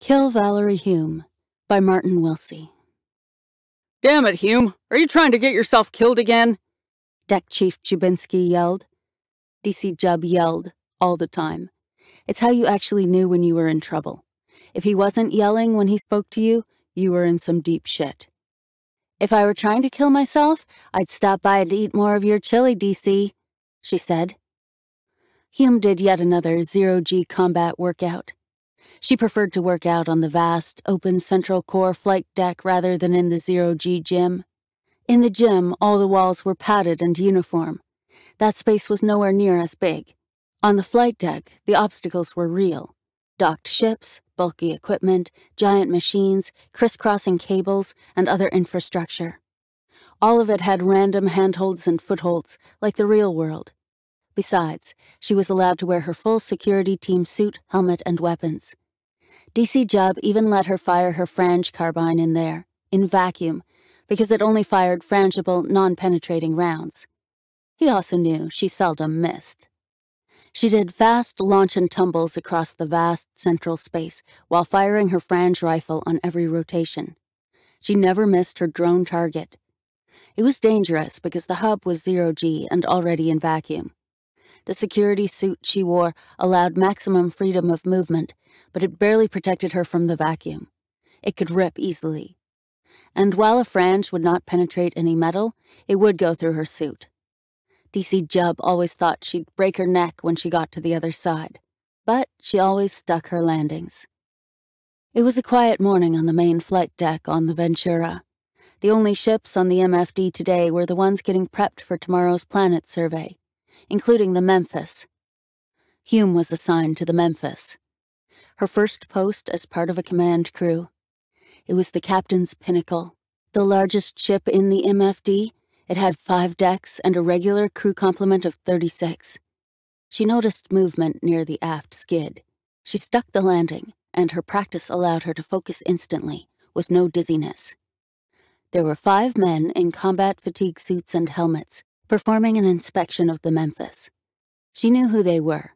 Kill Valerie Hume by Martin Wilsey. Damn it, Hume! Are you trying to get yourself killed again? Deck Chief Jubinski yelled. DC Jub yelled all the time. It's how you actually knew when you were in trouble. If he wasn't yelling when he spoke to you, you were in some deep shit. If I were trying to kill myself, I'd stop by and eat more of your chili, DC, she said. Hume did yet another zero-G combat workout. She preferred to work out on the vast, open central core flight deck rather than in the zero-G gym. In the gym, all the walls were padded and uniform. That space was nowhere near as big. On the flight deck, the obstacles were real. Docked ships, bulky equipment, giant machines, crisscrossing cables, and other infrastructure. All of it had random handholds and footholds, like the real world. Besides, she was allowed to wear her full security team suit, helmet, and weapons. DC Jub even let her fire her frange carbine in there, in vacuum, because it only fired frangible, non-penetrating rounds. He also knew she seldom missed. She did fast launch and tumbles across the vast central space while firing her frange rifle on every rotation. She never missed her drone target. It was dangerous because the hub was zero-G and already in vacuum. The security suit she wore allowed maximum freedom of movement, but it barely protected her from the vacuum. It could rip easily. And while a frange would not penetrate any metal, it would go through her suit. DC Jub always thought she'd break her neck when she got to the other side, but she always stuck her landings. It was a quiet morning on the main flight deck on the Ventura. The only ships on the MFD today were the ones getting prepped for tomorrow's planet survey, including the Memphis. Hume was assigned to the Memphis, her first post as part of a command crew. It was the captain's pinnacle, the largest ship in the MFD. It had 5 decks and a regular crew complement of 36. She noticed movement near the aft skid. She stuck the landing, and her practice allowed her to focus instantly, with no dizziness. There were 5 men in combat fatigue suits and helmets, performing an inspection of the Memphis. She knew who they were.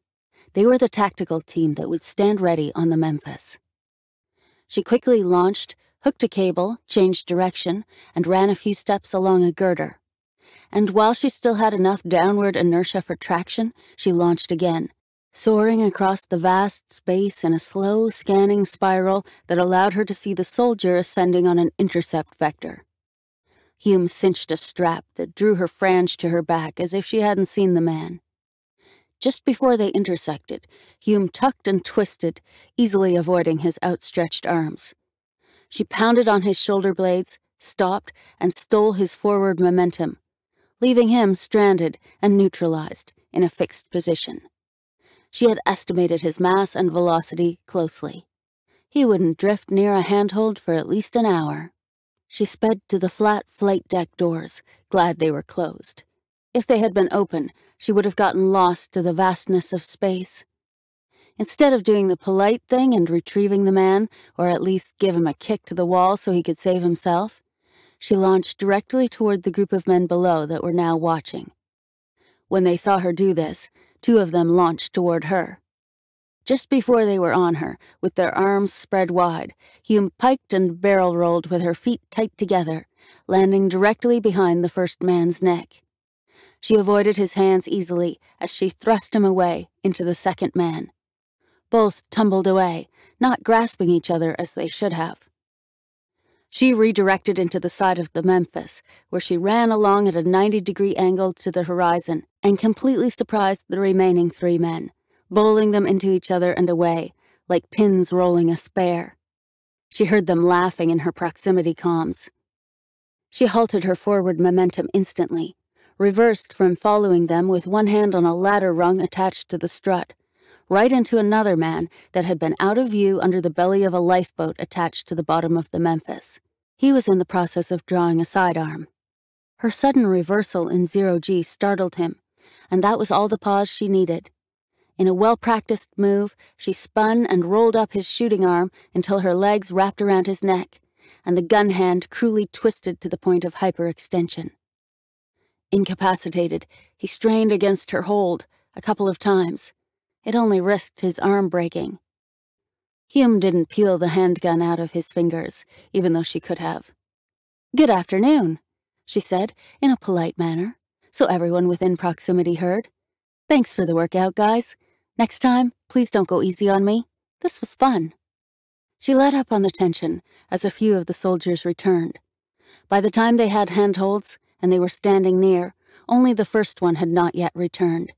They were the tactical team that would stand ready on the Memphis. She quickly launched, hooked a cable, changed direction, and ran a few steps along a girder. And while she still had enough downward inertia for traction, she launched again, soaring across the vast space in a slow, scanning spiral that allowed her to see the soldier ascending on an intercept vector. Hume cinched a strap that drew her frange to her back as if she hadn't seen the man. Just before they intersected, Hume tucked and twisted, easily avoiding his outstretched arms. She pounded on his shoulder blades, stopped, and stole his forward momentum, leaving him stranded and neutralized in a fixed position. She had estimated his mass and velocity closely. He wouldn't drift near a handhold for at least an hour. She sped to the flat flight deck doors, glad they were closed. If they had been open, she would have gotten lost to the vastness of space. Instead of doing the polite thing and retrieving the man, or at least give him a kick to the wall so he could save himself, she launched directly toward the group of men below that were now watching. When they saw her do this, 2 of them launched toward her. Just before they were on her, with their arms spread wide, Hume piked and barrel-rolled with her feet tight together, landing directly behind the first man's neck. She avoided his hands easily as she thrust him away into the second man. Both tumbled away, not grasping each other as they should have. She redirected into the side of the Memphis, where she ran along at a 90-degree angle to the horizon and completely surprised the remaining 3 men, bowling them into each other and away, like pins rolling a spare. She heard them laughing in her proximity comms. She halted her forward momentum instantly, reversed from following them with one hand on a ladder rung attached to the strut, right into another man that had been out of view under the belly of a lifeboat attached to the bottom of the Memphis. He was in the process of drawing a sidearm. Her sudden reversal in zero-G startled him, and that was all the pause she needed. In a well-practiced move, she spun and rolled up his shooting arm until her legs wrapped around his neck, and the gun hand cruelly twisted to the point of hyperextension. Incapacitated, he strained against her hold a couple of times. It only risked his arm breaking. Hume didn't peel the handgun out of his fingers, even though she could have. "Good afternoon," she said, in a polite manner, so everyone within proximity heard. "Thanks for the workout, guys. Next time, please don't go easy on me. This was fun." She let up on the tension as a few of the soldiers returned. By the time they had handholds and they were standing near, only the first one had not yet returned.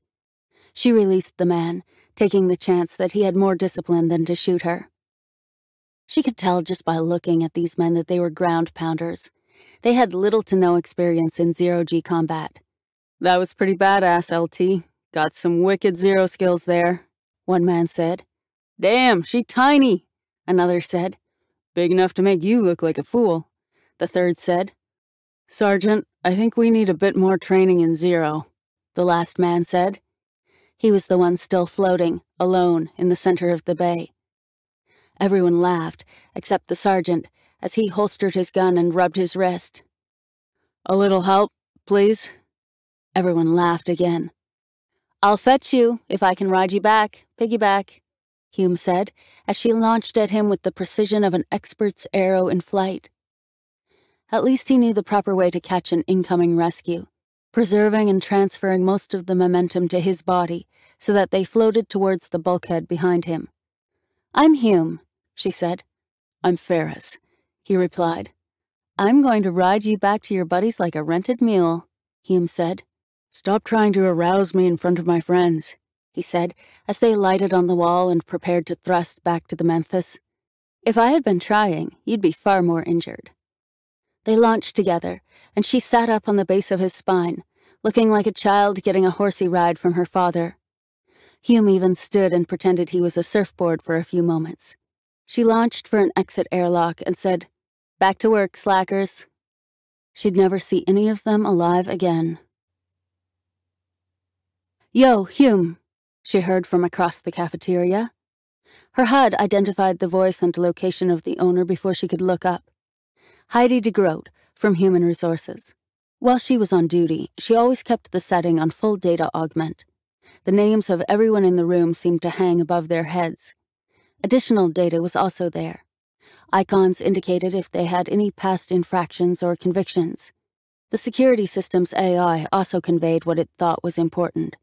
She released the man, taking the chance that he had more discipline than to shoot her. She could tell just by looking at these men that they were ground pounders. They had little to no experience in zero-G combat. "That was pretty badass, LT. Got some wicked zero skills there," one man said. "Damn, she tiny," another said. "Big enough to make you look like a fool," the third said. "Sergeant, I think we need a bit more training in zero," the last man said. He was the one still floating, alone, in the center of the bay. Everyone laughed, except the sergeant, as he holstered his gun and rubbed his wrist. "A little help, please?" Everyone laughed again. "I'll fetch you, if I can ride you back, piggyback," Hume said, as she launched at him with the precision of an expert's arrow in flight. At least he knew the proper way to catch an incoming rescue, preserving and transferring most of the momentum to his body so that they floated towards the bulkhead behind him. "I'm Hume," she said. "I'm Ferris," he replied. "I'm going to ride you back to your buddies like a rented mule," Hume said. "Stop trying to arouse me in front of my friends," he said, as they lighted on the wall and prepared to thrust back to the Memphis. "If I had been trying, you'd be far more injured." They launched together, and she sat up on the base of his spine, looking like a child getting a horsey ride from her father. Hume even stood and pretended he was a surfboard for a few moments. She launched for an exit airlock and said, "Back to work, slackers." She'd never see any of them alive again. "Yo, Hume," she heard from across the cafeteria. Her HUD identified the voice and location of the owner before she could look up. Heidi DeGroat, from Human Resources. While she was on duty, she always kept the setting on full data augment. The names of everyone in the room seemed to hang above their heads. Additional data was also there. Icons indicated if they had any past infractions or convictions. The security system's AI also conveyed what it thought was important.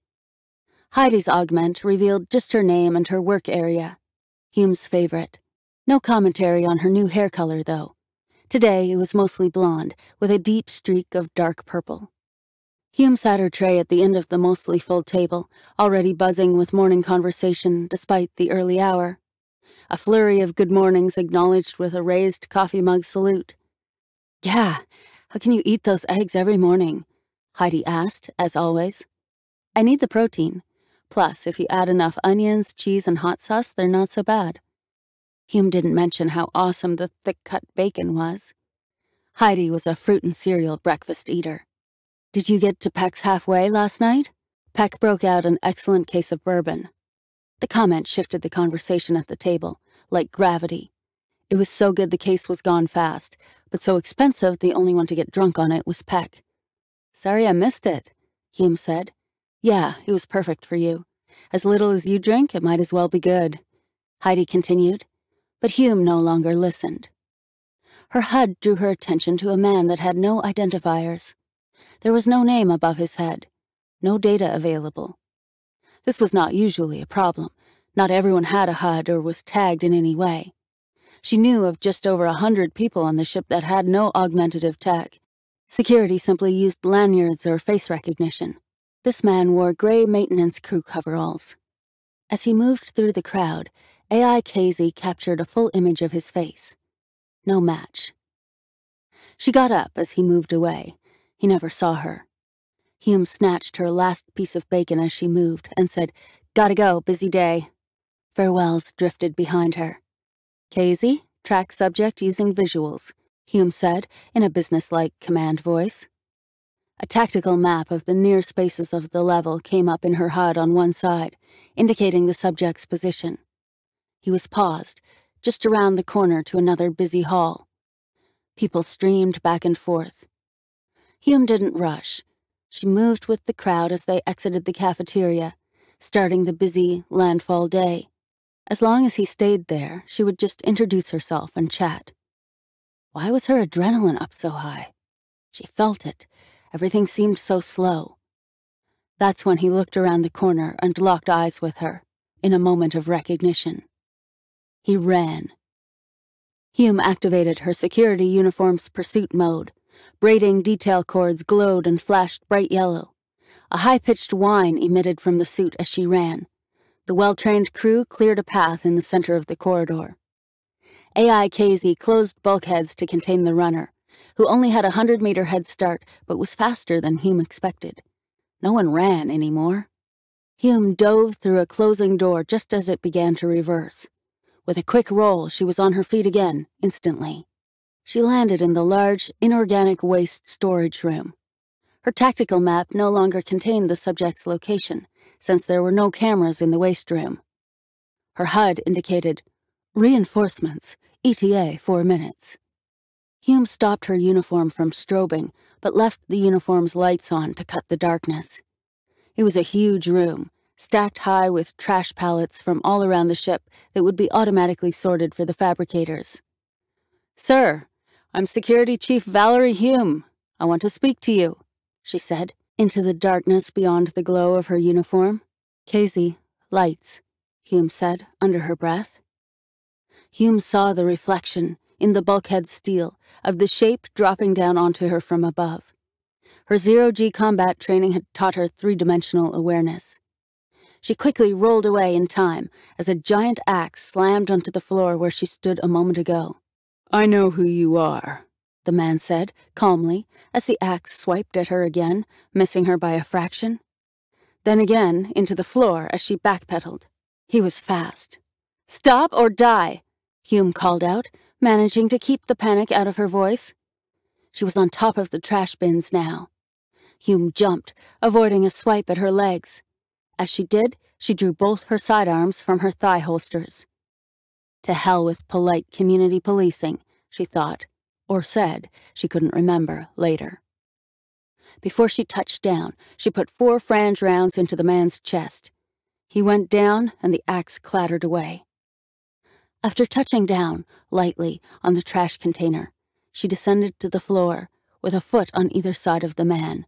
Heidi's augment revealed just her name and her work area. Hume's favorite. No commentary on her new hair color, though. Today it was mostly blonde, with a deep streak of dark purple. Hume sat her tray at the end of the mostly full table, already buzzing with morning conversation despite the early hour. A flurry of good mornings acknowledged with a raised coffee mug salute. "Yeah, how can you eat those eggs every morning?" Heidi asked, as always. "I need the protein. Plus, if you add enough onions, cheese, and hot sauce, they're not so bad." Hume didn't mention how awesome the thick-cut bacon was. Heidi was a fruit and cereal breakfast eater. "Did you get to Peck's halfway last night?" Peck broke out an excellent case of bourbon. The comment shifted the conversation at the table, like gravity. It was so good the case was gone fast, but so expensive the only one to get drunk on it was Peck. "Sorry I missed it," Hume said. "Yeah, it was perfect for you. As little as you drink, it might as well be good," Heidi continued. But Hume no longer listened. Her HUD drew her attention to a man that had no identifiers. There was no name above his head, no data available. This was not usually a problem. Not everyone had a HUD or was tagged in any way. She knew of just over 100 people on the ship that had no augmentative tech. Security simply used lanyards or face recognition. This man wore gray maintenance crew coveralls. As he moved through the crowd, AI Casey captured a full image of his face. No match. She got up as he moved away. He never saw her. Hume snatched her last piece of bacon as she moved and said, "Gotta go, busy day." Farewells drifted behind her. "Casey, track subject using visuals," Hume said in a businesslike command voice. A tactical map of the near spaces of the level came up in her HUD on one side, indicating the subject's position. He was paused, just around the corner to another busy hall. People streamed back and forth. Hume didn't rush. She moved with the crowd as they exited the cafeteria, starting the busy landfall day. As long as he stayed there, she would just introduce herself and chat. Why was her adrenaline up so high? She felt it. Everything seemed so slow. That's when he looked around the corner and locked eyes with her, in a moment of recognition. He ran. Hume activated her security uniform's pursuit mode. Braiding detail cords glowed and flashed bright yellow. A high-pitched whine emitted from the suit as she ran. The well-trained crew cleared a path in the center of the corridor. AI KZ closed bulkheads to contain the runner, who only had a 100-meter head start but was faster than Hume expected. No one ran anymore. Hume dove through a closing door just as it began to reverse. With a quick roll, she was on her feet again, instantly. She landed in the large, inorganic waste storage room. Her tactical map no longer contained the subject's location, since there were no cameras in the waste room. Her HUD indicated, "Reinforcements, ETA 4 minutes." Hume stopped her uniform from strobing, but left the uniform's lights on to cut the darkness. It was a huge room, stacked high with trash pallets from all around the ship that would be automatically sorted for the fabricators. "Sir, I'm Security Chief Valerie Hume. I want to speak to you," she said, into the darkness beyond the glow of her uniform. "Casey, lights," Hume said, under her breath. Hume saw the reflection, in the bulkhead steel, of the shape dropping down onto her from above. Her zero-G combat training had taught her three-dimensional awareness. She quickly rolled away in time as a giant axe slammed onto the floor where she stood a moment ago. "I know who you are," the man said, calmly, as the axe swiped at her again, missing her by a fraction. Then again, into the floor as she backpedaled. He was fast. "Stop or die!" Hume called out, managing to keep the panic out of her voice. She was on top of the trash bins now. Hume jumped, avoiding a swipe at her legs. As she did, she drew both her sidearms from her thigh holsters. To hell with polite community policing, she thought, or said, she couldn't remember, later. Before she touched down, she put 4 frange rounds into the man's chest. He went down, and the axe clattered away. After touching down, lightly, on the trash container, she descended to the floor, with a foot on either side of the man.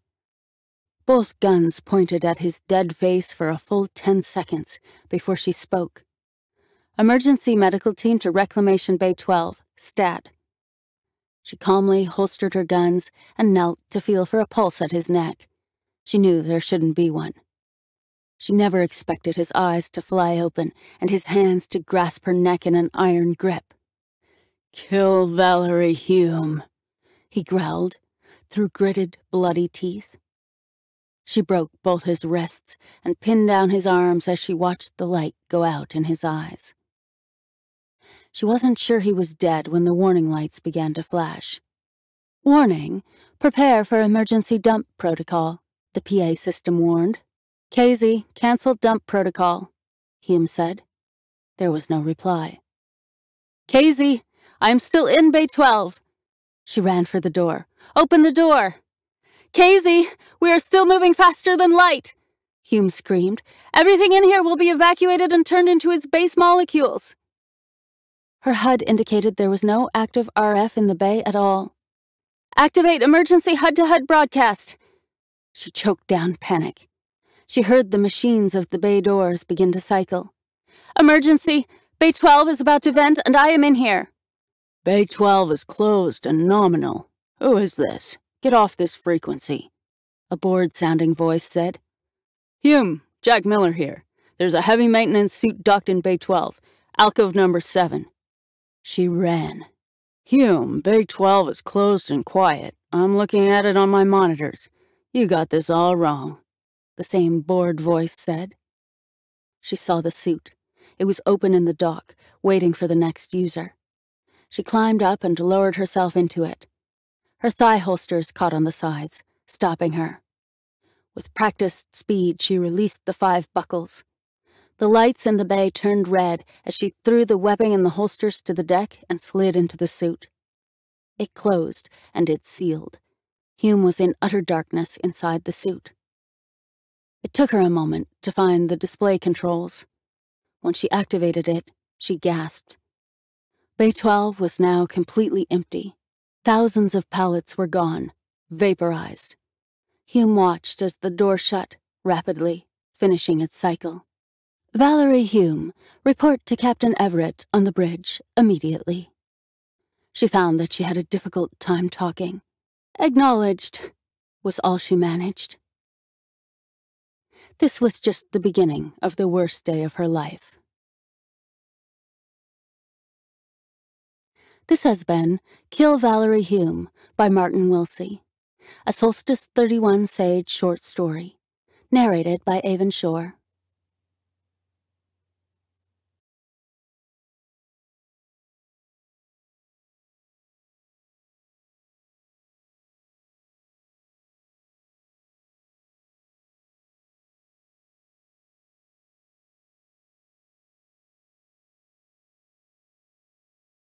Both guns pointed at his dead face for a full 10 seconds before she spoke. "Emergency medical team to Reclamation Bay 12, stat." She calmly holstered her guns and knelt to feel for a pulse at his neck. She knew there shouldn't be one. She never expected his eyes to fly open and his hands to grasp her neck in an iron grip. "Kill Valerie Hume," he growled, through gritted, bloody teeth. She broke both his wrists and pinned down his arms as she watched the light go out in his eyes. She wasn't sure he was dead when the warning lights began to flash. "Warning, prepare for emergency dump protocol," the PA system warned. "Casey, cancel dump protocol," Hume said. There was no reply. "Casey, I'm still in Bay 12. She ran for the door. "Open the door!" "Casey, we are still moving faster than light!" Hume screamed. "Everything in here will be evacuated and turned into its base molecules." Her HUD indicated there was no active RF in the bay at all. "Activate emergency HUD-to-HUD broadcast." She choked down panic. She heard the machines of the bay doors begin to cycle. "Emergency! Bay 12 is about to vent, and I am in here." "Bay 12 is closed and nominal. Who is this? Get off this frequency," a bored-sounding voice said. "Hume, Jack Miller here. There's a heavy maintenance suit docked in Bay 12, alcove number 7. She ran. "Hume, Bay 12 is closed and quiet. I'm looking at it on my monitors. You got this all wrong," the same bored voice said. She saw the suit. It was open in the dock, waiting for the next user. She climbed up and lowered herself into it. Her thigh holsters caught on the sides, stopping her. With practiced speed, she released the 5 buckles. The lights in the bay turned red as she threw the webbing and the holsters to the deck and slid into the suit. It closed, and it sealed. Hume was in utter darkness inside the suit. It took her a moment to find the display controls. When she activated it, she gasped. Bay 12 was now completely empty. Thousands of pallets were gone, vaporized. Hume watched as the door shut, rapidly, finishing its cycle. Valerie Hume, report to Captain Everett on the bridge, immediately. She found that she had a difficult time talking. Acknowledged, was all she managed. This was just the beginning of the worst day of her life. This has been Kill Valerie Hume by Martin Wilsey, a Solstice 31 Sage short story, narrated by Avon Shore.